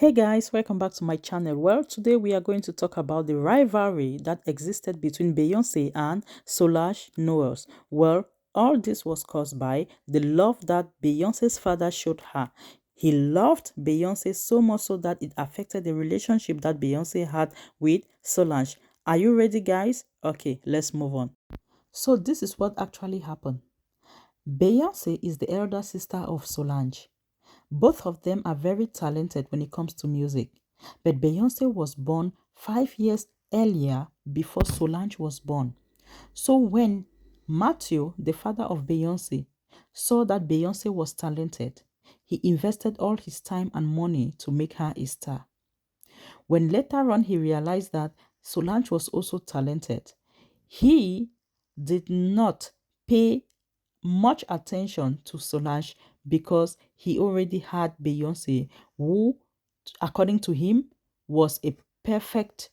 Hey guys, welcome back to my channel. Well, today we are going to talk about the rivalry that existed between Beyoncé and Solange Knowles. Well, all this was caused by the love that Beyoncé's father showed her. He loved Beyoncé so much so that it affected the relationship that Beyoncé had with Solange. Are you ready, guys? Okay, let's move on. So this is what actually happened. Beyoncé is the elder sister of Solange. Both of them are very talented when it comes to music, but Beyoncé was born 5 years earlier before Solange was born. So when Matthew, the father of Beyoncé, saw that Beyoncé was talented, he invested all his time and money to make her a star. When later on he realized that Solange was also talented, he did not pay much attention to Solange because he already had Beyoncé, who, according to him, was a perfect,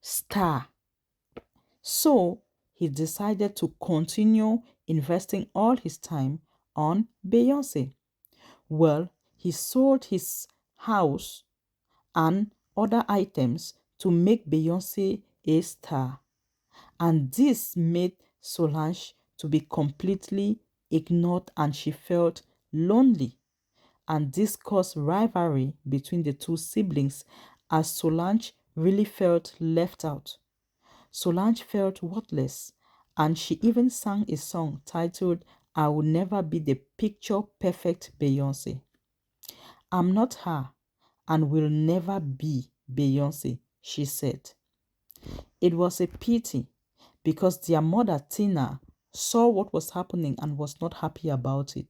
star. So he decided to continue investing all his time on Beyoncé. Well, he sold his house and other items to make Beyoncé a star. And this made Solange to be completely ignored and she felt lonely. And this caused rivalry between the two siblings as Solange really felt left out. Solange felt worthless and she even sang a song titled I Will Never Be the Picture Perfect Beyoncé. I'm not her and will never be Beyoncé, she said. It was a pity because their mother, Tina, saw what was happening and was not happy about it.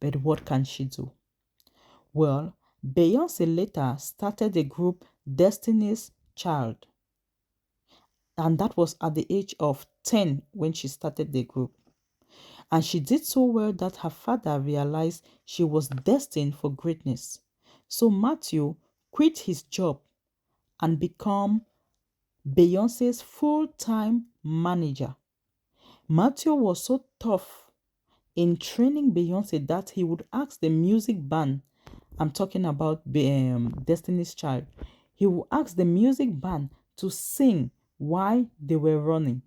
But what can she do? Well, Beyoncé later started the group Destiny's Child. And that was at the age of 10 when she started the group. And she did so well that her father realized she was destined for greatness. So Matthew quit his job and became Beyoncé's full-time manager. Matthew was so tough in training Beyoncé that he would ask the music band, I'm talking about Destiny's Child, he would ask the music band to sing while they were running.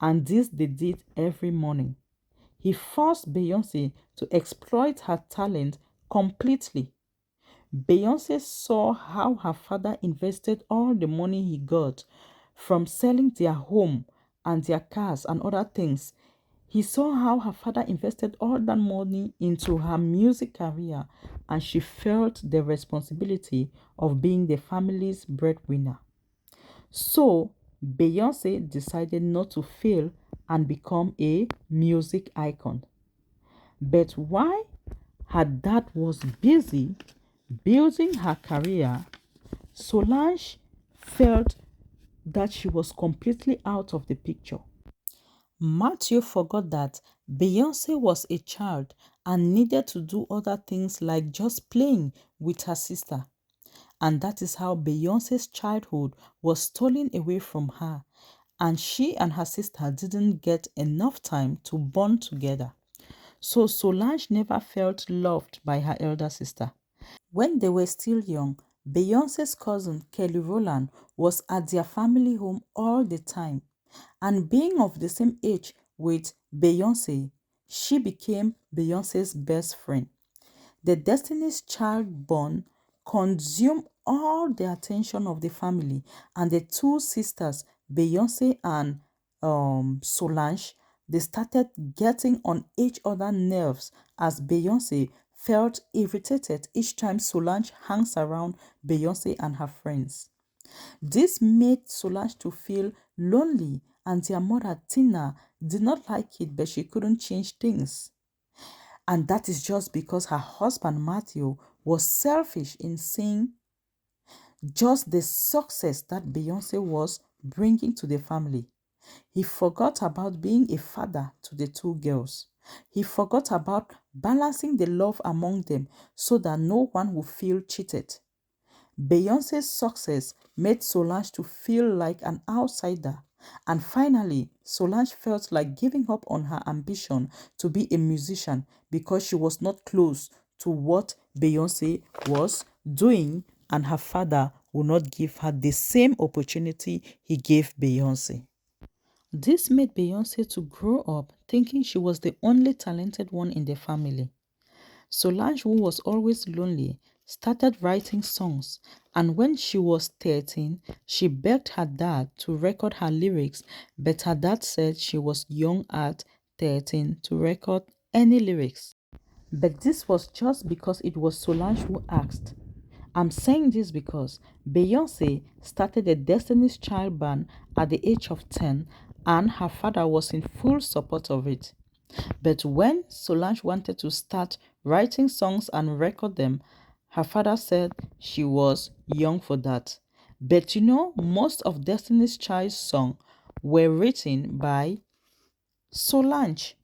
And this they did every morning. He forced Beyoncé to exploit her talent completely. Beyoncé saw how her father invested all the money he got from selling their home and their cars and other things. He saw how her father invested all that money into her music career and she felt the responsibility of being the family's breadwinner. So, Beyoncé decided not to fail and become a music icon. But while her dad was busy building her career, Solange felt that she was completely out of the picture. Matthew forgot that Beyoncé was a child and needed to do other things like just playing with her sister. And that is how Beyoncé's childhood was stolen away from her, and she and her sister didn't get enough time to bond together. So Solange never felt loved by her elder sister. When they were still young, Beyoncé's cousin Kelly Rowland was at their family home all the time. And being of the same age with Beyoncé, she became Beyoncé's best friend. The Destiny's Child bond consumed all the attention of the family, and the two sisters, Beyoncé and Solange, they started getting on each other's nerves as Beyoncé felt irritated each time Solange hangs around Beyoncé and her friends. This made Solange to feel lonely, and their mother Tina did not like it, but she couldn't change things. And that is just because her husband Matthew was selfish in seeing just the success that Beyoncé was bringing to the family. He forgot about being a father to the two girls. He forgot about balancing the love among them so that no one would feel cheated. Beyoncé's success made Solange to feel like an outsider. And finally, Solange felt like giving up on her ambition to be a musician because she was not close to what Beyoncé was doing, and her father would not give her the same opportunity he gave Beyoncé. This made Beyoncé to grow up thinking she was the only talented one in the family. Solange, who was always lonely, started writing songs, and when she was 13, she begged her dad to record her lyrics, but her dad said she was young at 13 to record any lyrics. But this was just because it was Solange who asked. I'm saying this because Beyoncé started a Destiny's Child band at the age of 10 and her father was in full support of it. But when Solange wanted to start writing songs and record them, her father said she was young for that. But most of Destiny's Child's songs were written by Solange,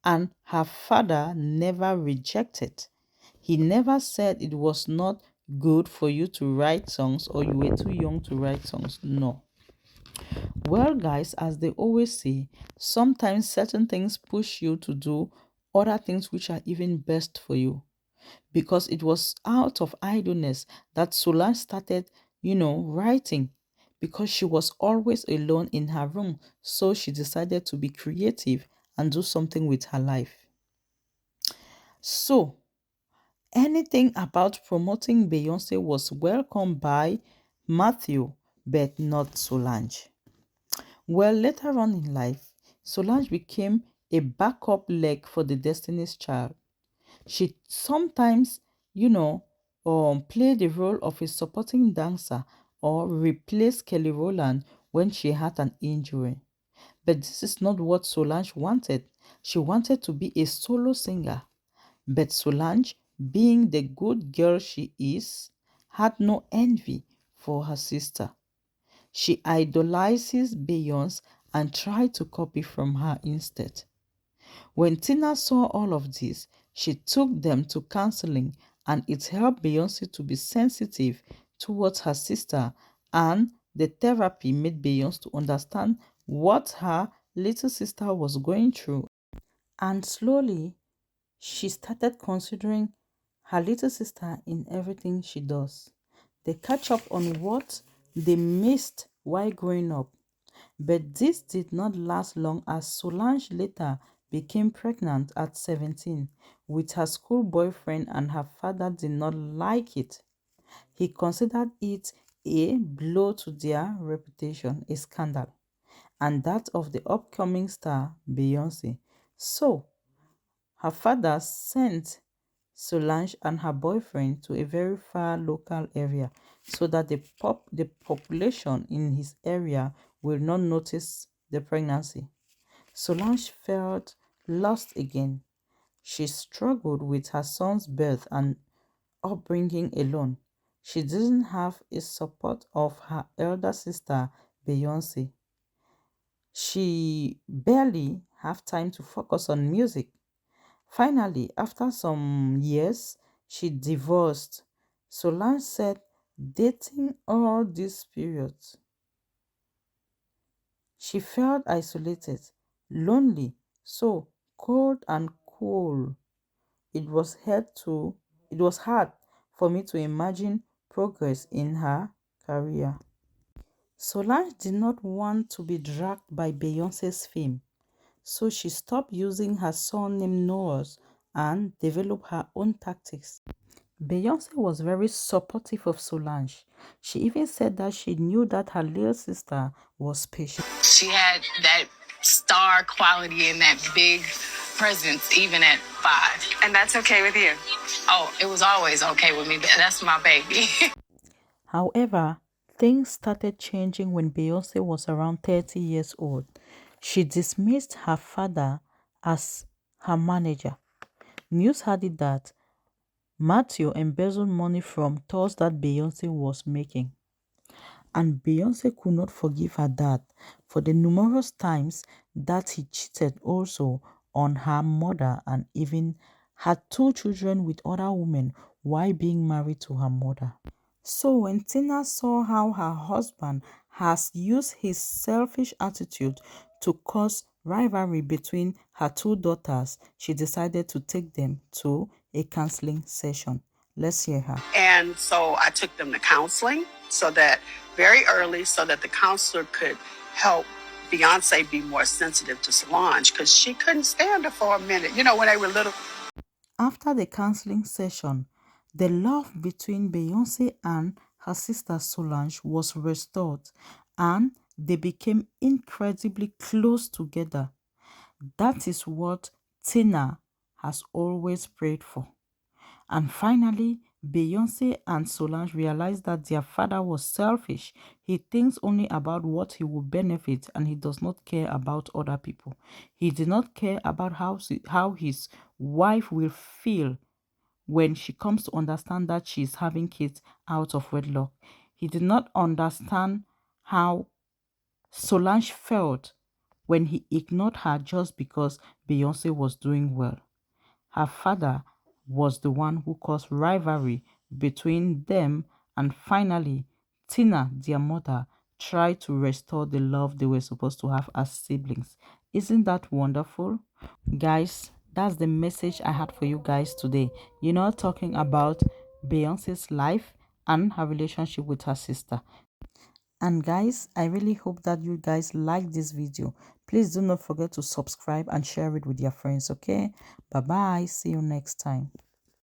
and her father never rejected. He never said it was not good for you to write songs or you were too young to write songs. No. Well, guys, as they always say, sometimes certain things push you to do other things which are even best for you. Because it was out of idleness that Solange started, writing. Because she was always alone in her room. So she decided to be creative and do something with her life. So, anything about promoting Beyoncé was welcomed by Matthew, but not Solange. Well, later on in life, Solange became a backup leg for the Destiny's Child. She sometimes, played the role of a supporting dancer or replaced Kelly Rowland when she had an injury. But this is not what Solange wanted. She wanted to be a solo singer. But Solange, being the good girl she is, had no envy for her sister. She idolizes Beyoncé and tried to copy from her instead. When Tina saw all of this, she took them to counseling and it helped Beyoncé to be sensitive towards her sister, and the therapy made Beyoncé to understand what her little sister was going through. And slowly, she started considering her little sister in everything she does. They catch up on what they missed while growing up. But this did not last long as Solange later became pregnant at 17 with her school boyfriend and her father did not like it. He considered it a blow to their reputation, a scandal, and that of the upcoming star Beyoncé. So, her father sent Solange and her boyfriend to a very far local area so that the population in his area will not notice the pregnancy. Solange felt lost again. She struggled with her son's birth and upbringing alone. She didn't have a support of her elder sister, Beyoncé. She barely had time to focus on music. Finally, after some years, she divorced. Solange said, dating all these periods, she felt isolated, lonely, so cold and cool. It was it was hard for me to imagine progress in her career. Solange did not want to be dragged by Beyonce's fame, so she stopped using her surname Knowles and developed her own tactics. Beyoncé was very supportive of Solange. She even said that she knew that her little sister was special. She had that star quality and that big presence, even at 5. And that's okay with you? Oh, it was always okay with me. That's my baby. However, things started changing when Beyoncé was around 30 years old. She dismissed her father as her manager. News had it that Matthew embezzled money from tours that Beyoncé was making. And Beyoncé could not forgive her dad for the numerous times that he cheated also on her mother and even had two children with other women while being married to her mother. So when Tina saw how her husband has used his selfish attitude to cause rivalry between her two daughters, she decided to take them to a counseling session. Let's hear her. And so I took them to counseling so that very early, so that the counselor could help Beyonce be more sensitive to Solange because she couldn't stand her for a minute, when they were little. After the counseling session, the love between Beyoncé and her sister Solange was restored and they became incredibly close together. That is what Tina has always prayed for. And finally, Beyoncé and Solange realized that their father was selfish. He thinks only about what he will benefit and he does not care about other people. He did not care about how his wife will feel when she comes to understand that she's having kids out of wedlock. He did not understand how Solange felt when he ignored her just because Beyoncé was doing well. Her father was the one who caused rivalry between them, and finally, Tina, their mother, tried to restore the love they were supposed to have as siblings. Isn't that wonderful? Guys, that's the message I had for you guys today. Talking about Beyonce's life and her relationship with her sister. And guys, I really hope that you guys like this video. Please do not forget to subscribe and share it with your friends, okay? Bye bye. See you next time.